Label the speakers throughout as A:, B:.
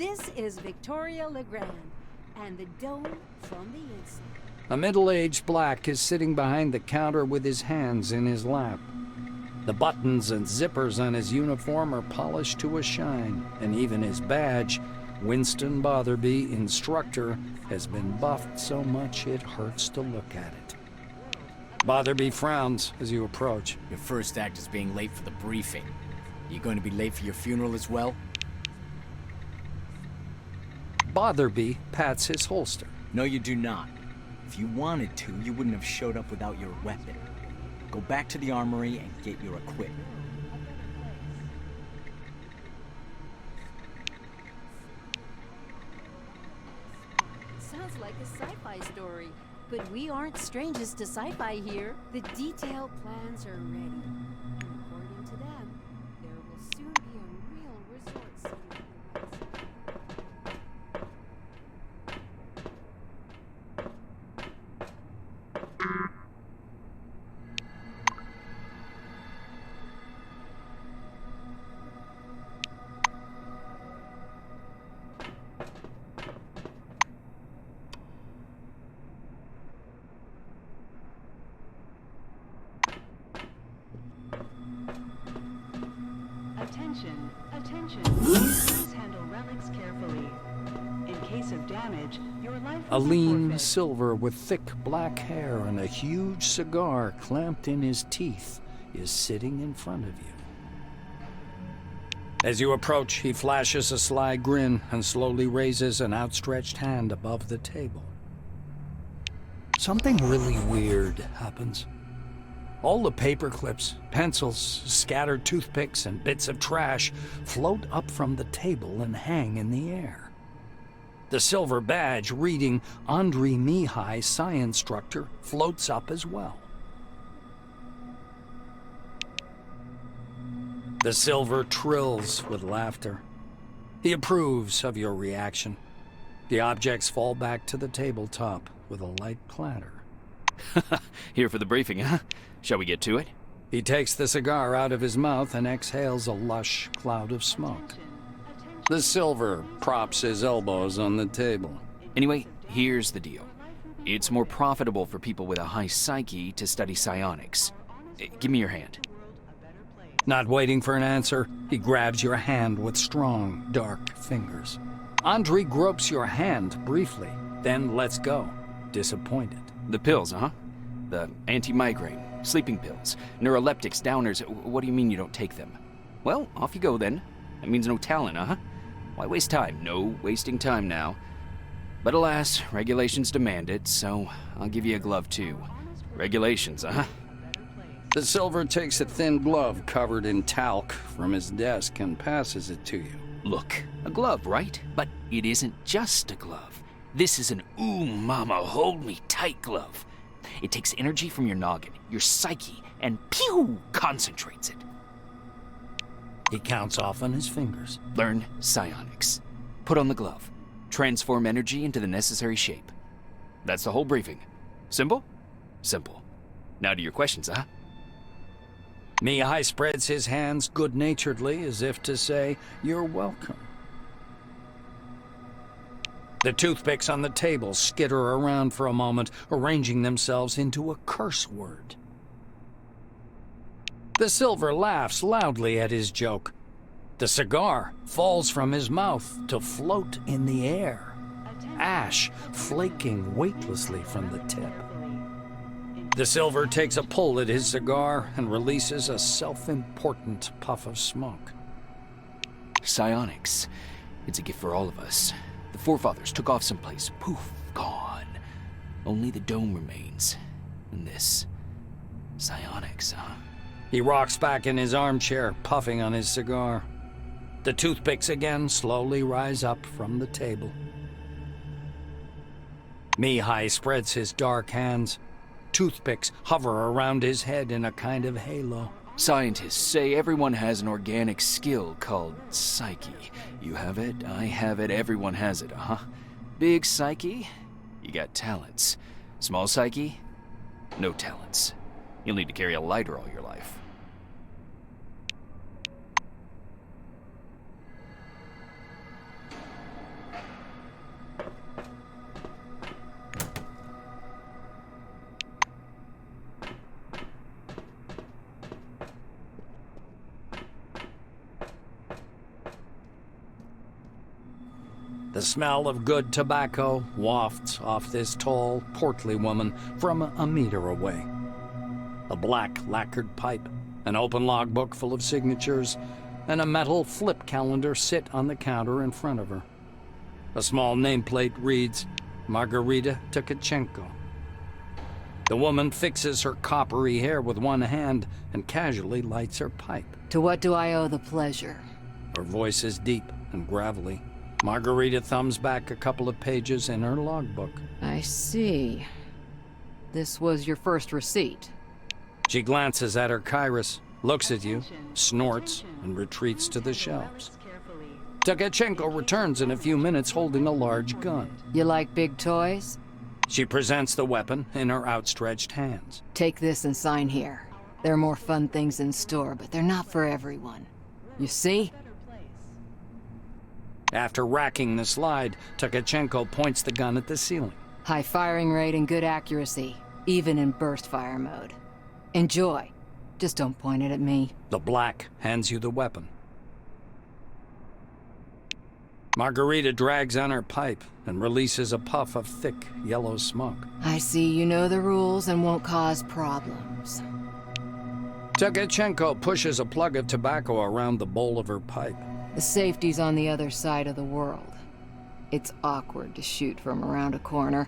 A: This is Victoria Legrand, and the dome from the inside.
B: A middle-aged black is sitting behind the counter with his hands in his lap. The buttons and zippers on his uniform are polished to a shine, and even his badge, Winston Botherby, Instructor, has been buffed so much it hurts to look at it. Botherby frowns as you approach.
C: Your first act is being late for the briefing. You going to be late for your funeral as well?
B: Botherby pats his holster.
C: No, you do not. If you wanted to, you wouldn't have showed up without your weapon. Go back to the armory and get your equipment.
A: Sounds like a sci-fi story, but we aren't strangers to sci-fi here. The detailed plans are ready. And according to them, there will soon be a real resort city.
D: Attention. Please handle relics carefully. In case of damage, your life
B: A
D: is
B: lean
D: forfeit.
B: silver with thick black hair and a huge cigar clamped in his teeth is sitting in front of you. As you approach, he flashes a sly grin and slowly raises an outstretched hand above the table. Something really weird happens. All the paper clips, pencils, scattered toothpicks, and bits of trash float up from the table and hang in the air. The silver badge reading Andre Mihai, Science Instructor, floats up as well. The silver trills with laughter. He approves of your reaction. The objects fall back to the tabletop with a light clatter.
E: Here for the briefing, huh? Shall we get to it?
B: He takes the cigar out of his mouth and exhales a lush cloud of smoke. The silver props his elbows on the table.
E: Anyway, here's the deal. It's more profitable for people with a high psyche to study psionics. Give me your hand.
B: Not waiting for an answer, he grabs your hand with strong, dark fingers. Andre gropes your hand briefly, then lets go, disappointed.
E: The pills, huh? The anti-migraine, sleeping pills, neuroleptics, downers. What do you mean you don't take them? Well, off you go then. That means no talent, huh? Why waste time? No wasting time now. But alas, regulations demand it, so I'll give you a glove too. Regulations, huh?
B: The silver takes a thin glove covered in talc from his desk and passes it to you.
E: Look, a glove, right? But it isn't just a glove. This is an ooh mama hold me tight glove. It takes energy from your noggin, your psyche, and pew, concentrates it.
B: He counts off on his fingers.
E: Learn psionics. Put on the glove. Transform energy into the necessary shape. That's the whole briefing. Simple? Simple. Now to your questions, huh?
B: Mihai spreads his hands good-naturedly as if to say, "You're welcome." The toothpicks on the table skitter around for a moment, arranging themselves into a curse word. The silver laughs loudly at his joke. The cigar falls from his mouth to float in the air, ash flaking weightlessly from the tip. The silver takes a pull at his cigar and releases a self-important puff of smoke.
E: Psionics. It's a gift for all of us. The forefathers took off someplace. Poof, gone. Only the dome remains. And this. Psionics, huh?
B: He rocks back in his armchair, puffing on his cigar. The toothpicks again slowly rise up from the table. Mihai spreads his dark hands. Toothpicks hover around his head in a kind of halo.
E: Scientists say everyone has an organic skill called psyche. You have it, I have it, everyone has it, huh? Big psyche, you got talents. Small psyche, no talents. You'll need to carry a lighter all your life.
B: The smell of good tobacco wafts off this tall, portly woman from a meter away. A black lacquered pipe, an open logbook full of signatures, and a metal flip calendar sit on the counter in front of her. A small nameplate reads, Margarita Tkachenko. The woman fixes her coppery hair with one hand and casually lights her pipe.
A: To what do I owe the pleasure?
B: Her voice is deep and gravelly. Margarita thumbs back a couple of pages in her logbook.
A: I see. This was your first receipt.
B: She glances at her Kairos, looks at you, snorts, and retreats to the shelves. Tkachenko returns in a few minutes holding a large gun.
A: You like big toys?
B: She presents the weapon in her outstretched hands.
A: Take this and sign here. There are more fun things in store, but they're not for everyone. You see?
B: After racking the slide, Tkachenko points the gun at the ceiling.
A: High firing rate and good accuracy, even in burst fire mode. Enjoy. Just don't point it at me.
B: The black hands you the weapon. Margarita drags on her pipe and releases a puff of thick, yellow smoke.
A: I see you know the rules and won't cause problems.
B: Tkachenko pushes a plug of tobacco around the bowl of her pipe.
A: The safety's on the other side of the world. It's awkward to shoot from around a corner.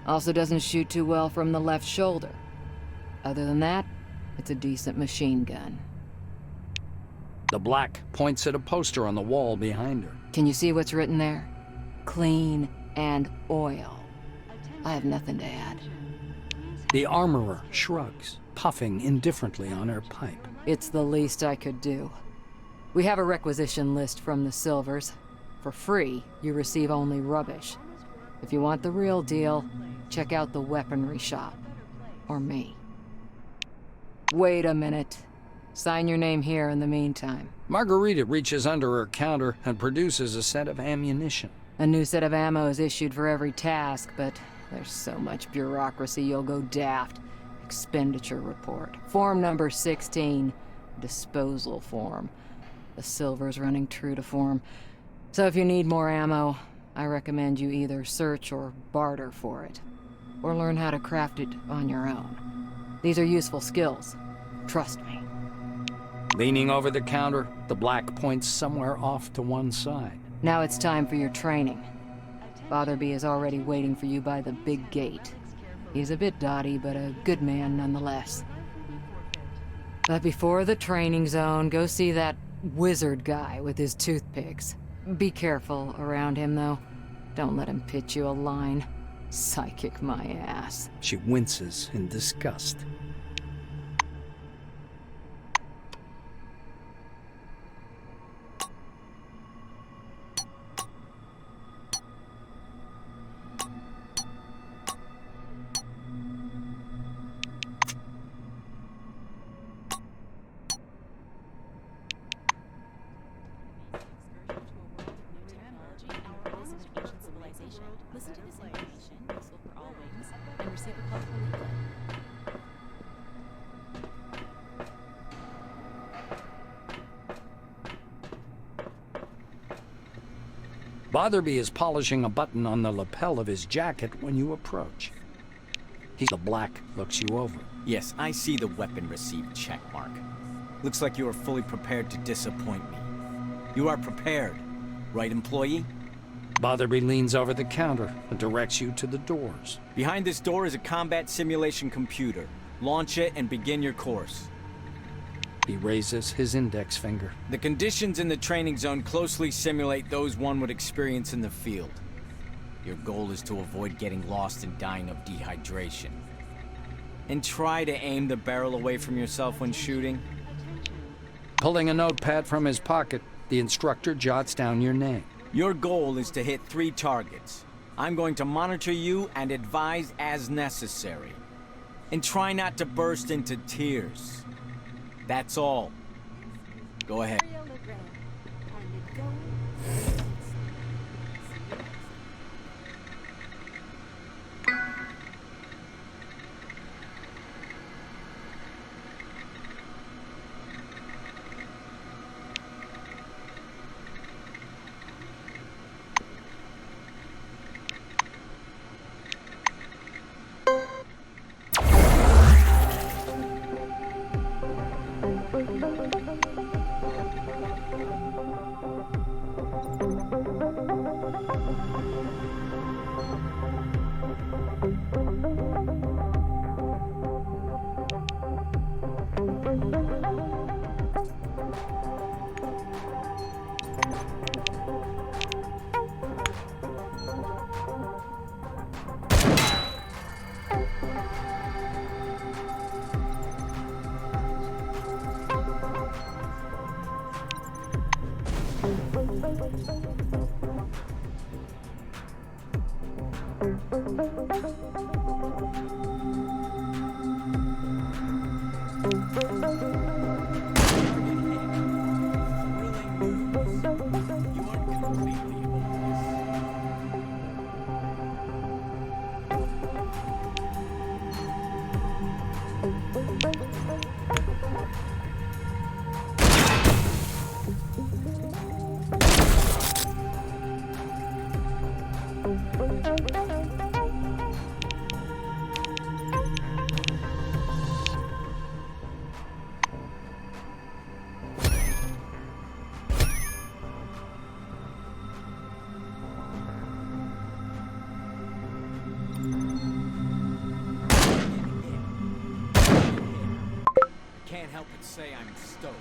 A: Also doesn't shoot too well from the left shoulder. Other than that, it's a decent machine gun.
B: The black points at a poster on the wall behind her.
A: Can you see what's written there? Clean and oil. I have nothing to add.
B: The armorer shrugs, puffing indifferently on her pipe.
A: It's the least I could do. We have a requisition list from the Silvers. For free, you receive only rubbish. If you want the real deal, check out the weaponry shop. Or me. Wait a minute. Sign your name here in the meantime.
B: Margarita reaches under her counter and produces a set of ammunition.
A: A new set of ammo is issued for every task, but there's so much bureaucracy you'll go daft. Expenditure report. Form number 16. Disposal form. The Silver's running true to form. So if you need more ammo, I recommend you either search or barter for it. Or learn how to craft it on your own. These are useful skills. Trust me.
B: Leaning over the counter, the black points somewhere off to one side.
A: Now it's time for your training. Fatherby is already waiting for you by the big gate. He's a bit dotty, but a good man nonetheless. But before the training zone, go see that wizard guy with his toothpicks. Be careful around him, though. Don't let him pitch you a line. Psychic my ass.
B: She winces in disgust.
F: Listen to this information, useful for all wings, and receive a call from leaflet.
B: Botherby is polishing a button on the lapel of his jacket when you approach. The black looks you over.
C: Yes, I see the weapon received check mark. Looks like you are fully prepared to disappoint me. You are prepared, right, employee?
B: Botherby leans over the counter and directs you to the doors.
C: Behind this door is a combat simulation computer. Launch it and begin your course.
B: He raises his index finger.
C: The conditions in the training zone closely simulate those one would experience in the field. Your goal is to avoid getting lost and dying of dehydration. And try to aim the barrel away from yourself when shooting.
B: Pulling a notepad from his pocket, the instructor jots down your name.
C: Your goal is to hit 3 targets. I'm going to monitor you and advise as necessary. And try not to burst into tears. That's all. Go ahead. Can't help but say I'm stoked.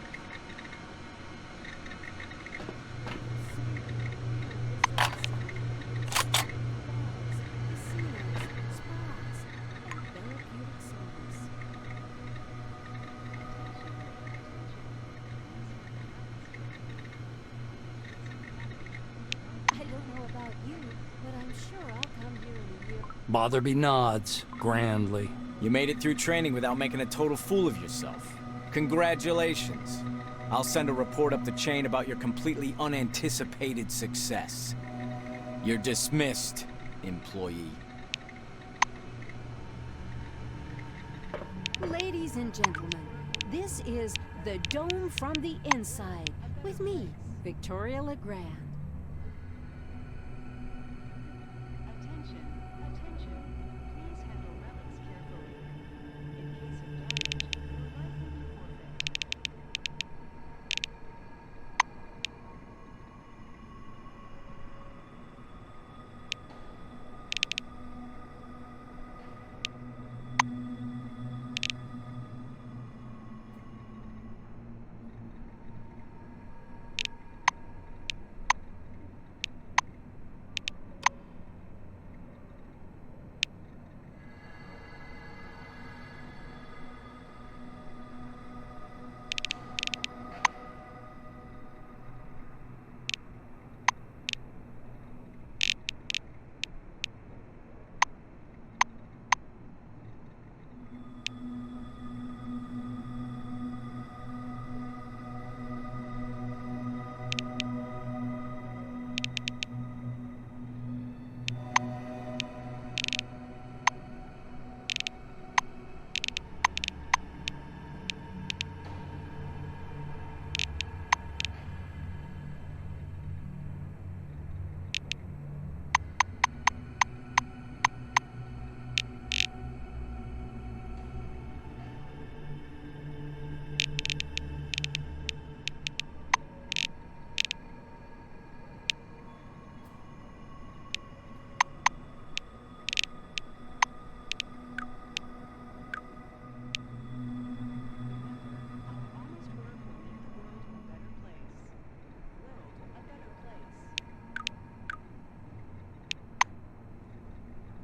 A: I don't know about you, but I'm sure I'll come here in a year.
B: Botherby nods grandly.
C: You made it through training without making a total fool of yourself. Congratulations. I'll send a report up the chain about your completely unanticipated success. You're dismissed, employee.
A: Ladies and gentlemen, this is The Dome from the Inside with me, Victoria LeGrand.
D: Attention, attention. Please handle relics carefully. In case of damage, your life will be forfeit.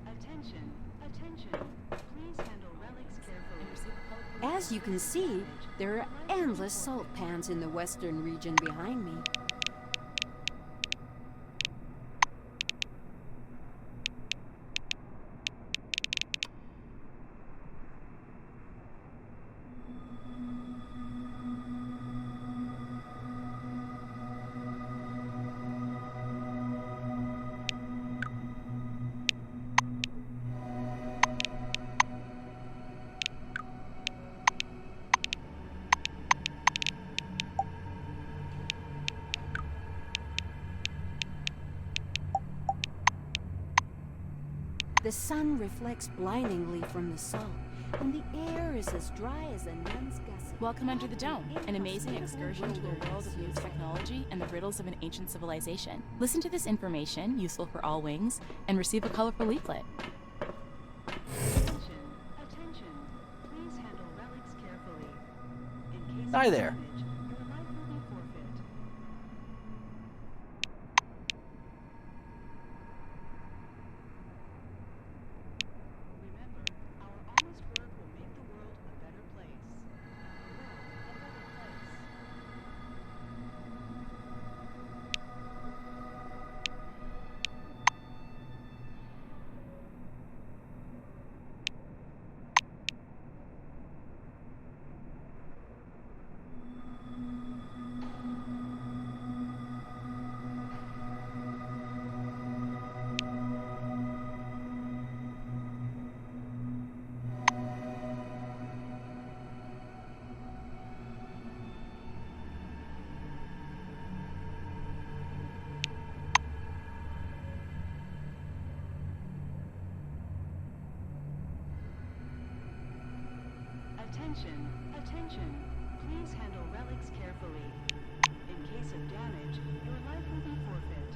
D: Attention, attention. Please handle relics carefully.
A: As you can see, there are endless salt pans in the western region behind me. The sun reflects blindingly from the salt, and the air is as dry as a nun's gusset.
F: Welcome under the dome, an amazing excursion to a world of new technology and the riddles of an ancient civilization. Listen to this information, useful for all wings, and receive a colorful leaflet.
D: Attention, attention. Please handle relics carefully. In case
E: Hi
D: of
E: there.
D: damage, your life will be forfeit. Remember, our honest work will make the world a better place. A better place. Attention, attention. Please handle relics carefully. In case of damage, your life will be forfeit.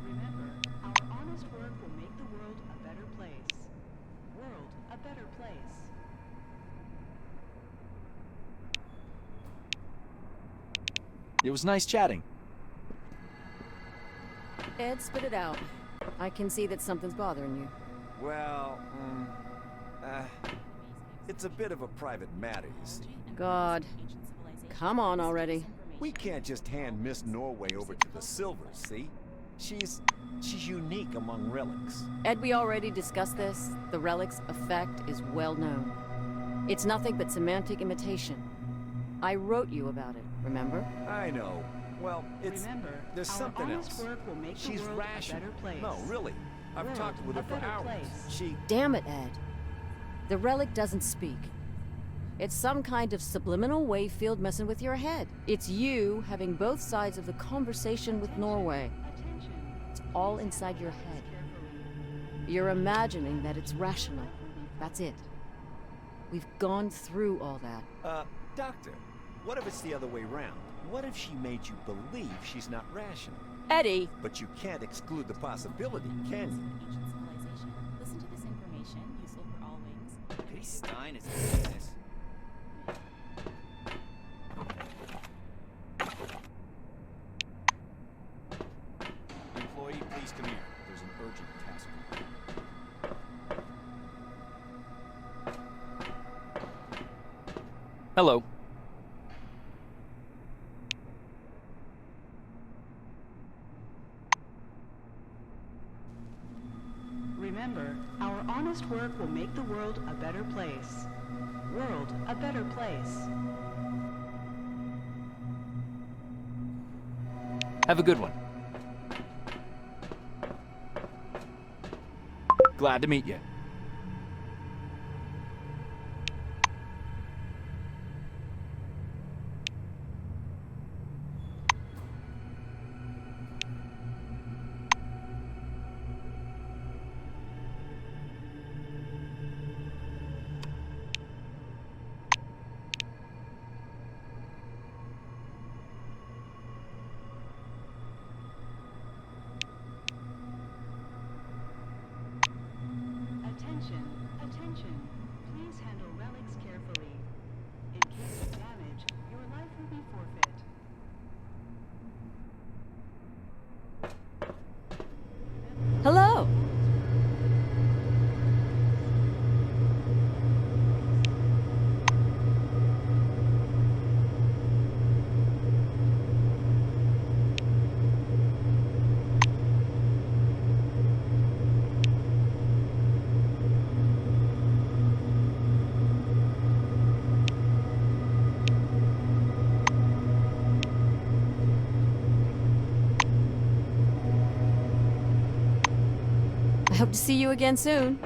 D: Remember, our honest work will make the world a better place. World a better place.
G: It was nice chatting.
A: Ed, spit it out. I can see that something's bothering you.
H: Well, it's a bit of a private matter, you see.
A: God. Come on already.
H: We can't just hand Miss Norway over to the Silvers, see? She's unique among relics.
A: Ed, we already discussed this. The relic's effect is well known. It's nothing but semantic imitation. I wrote you about it, remember?
H: I know. Well,
D: Remember,
H: there's
D: our
H: something
D: honest
H: else.
D: work will make the
H: She's
D: world
H: rational.
D: a better place.
H: No, really. I've
D: World
H: talked with
D: a
H: her for
D: better
H: hours.
D: place.
A: Damn it, Ed. The relic doesn't speak. It's some kind of subliminal wave field messing with your head. It's you having both sides of the conversation with Norway.
D: Attention.
A: It's all inside your head.
D: Carefully.
A: You're imagining that it's rational. That's it. We've gone through all that.
H: Doctor, what if it's the other way round? What if she made you believe she's not rational?
A: Eddie!
H: But you can't exclude the possibility, can you?
F: Ancient civilization. Listen to this information, useful for all wings.
C: Pity Stein is in business.
G: Employee, please come here. There's an urgent task.
E: Hello.
D: Remember, our honest work will make the world a better place. World a better place.
E: Have a good one. Glad to meet you.
D: Attention, attention. Please handle relics carefully. In case of damage, your life will be forfeit.
A: Hello! I hope to see you again soon.